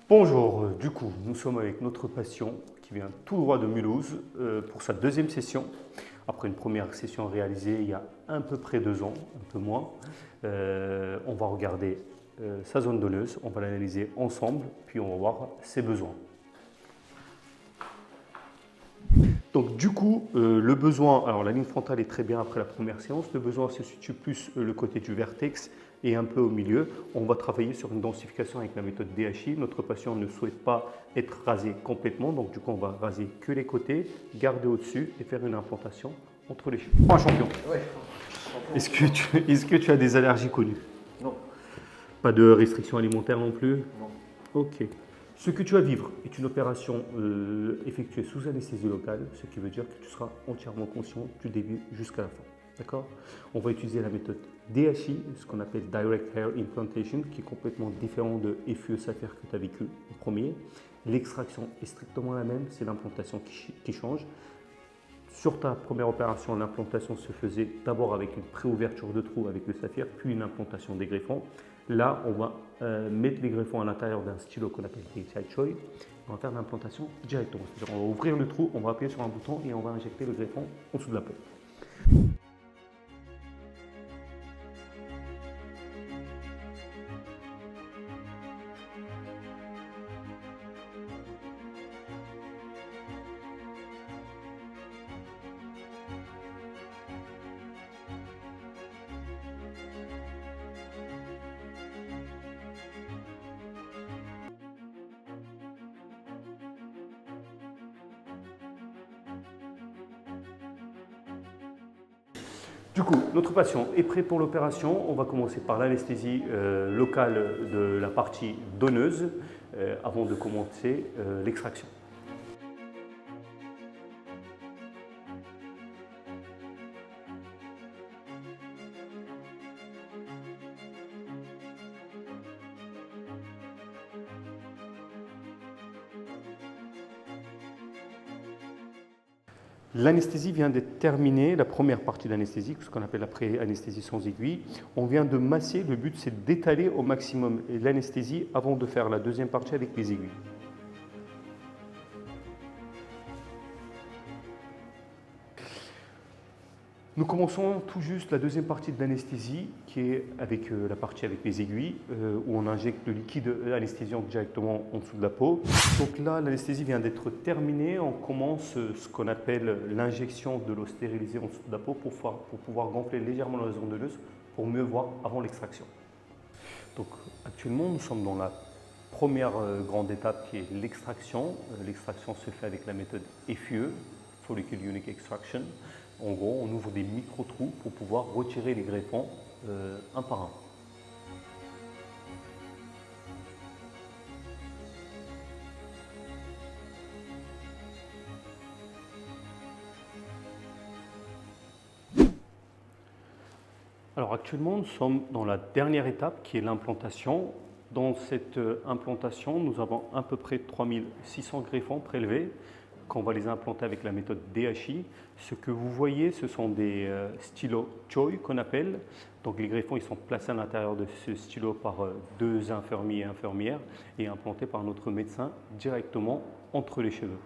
Bonjour, du coup, nous sommes avec notre patient qui vient tout droit de Mulhouse pour sa deuxième session. Après une première session réalisée il y a à peu près 2 ans, un peu moins. On va regarder sa zone donneuse, on va l'analyser ensemble, puis on va voir ses besoins. Donc du coup, le besoin, alors la ligne frontale est très bien après la première séance, le besoin se situe plus le côté du vertex et un peu au milieu. On va travailler sur une densification avec la méthode DHI. Notre patient ne souhaite pas être rasé complètement, donc du coup on va raser que les côtés, garder au-dessus et faire une implantation entre les cheveux. Un champion. Ouais. Est-ce que tu as des allergies connues? Non. Pas de restrictions alimentaires non plus? Non. Ok. Ce que tu vas vivre est une opération effectuée sous anesthésie locale, ce qui veut dire que tu seras entièrement conscient du début jusqu'à la fin. D'accord? On va utiliser la méthode DHI, ce qu'on appelle Direct Hair Implantation, qui est complètement différent de FUE Saphir que tu as vécu au premier. L'extraction est strictement la même, c'est l'implantation qui change. Sur ta première opération, l'implantation se faisait d'abord avec une pré-ouverture de trou avec le saphir, puis une implantation des greffons. Là, on va mettre les greffons à l'intérieur d'un stylo qu'on appelle DHI Choi. On va faire l'implantation directement. C'est-à-dire on va ouvrir le trou, on va appuyer sur un bouton et on va injecter le greffon en dessous de la peau. Du coup, notre patient est prêt pour l'opération. On va commencer par l'anesthésie locale de la partie donneuse avant de commencer l'extraction. L'anesthésie vient d'être terminée, la première partie de l'anesthésie, ce qu'on appelle la pré-anesthésie sans aiguille. On vient de masser, le but c'est d'étaler au maximum l'anesthésie avant de faire la deuxième partie avec les aiguilles. Nous commençons tout juste la deuxième partie de l'anesthésie qui est avec la partie avec les aiguilles où on injecte le liquide anesthésiant directement en dessous de la peau. Donc là, l'anesthésie vient d'être terminée. On commence ce qu'on appelle l'injection de l'eau stérilisée en dessous de la peau pour pouvoir gonfler légèrement la zone donneuse pour mieux voir avant l'extraction. Donc actuellement, nous sommes dans la première grande étape qui est l'extraction. L'extraction se fait avec la méthode FUE, Follicle Unique Extraction. En gros, on ouvre des micro-trous pour pouvoir retirer les greffons un par un. Alors actuellement, nous sommes dans la dernière étape qui est l'implantation. Dans cette implantation, nous avons à peu près 3600 greffons prélevés qu'on va les implanter avec la méthode DHI. Ce que vous voyez, ce sont des stylos Choi qu'on appelle. Donc les greffons ils sont placés à l'intérieur de ce stylo par 2 infirmiers et infirmières et implantés par notre médecin directement entre les cheveux.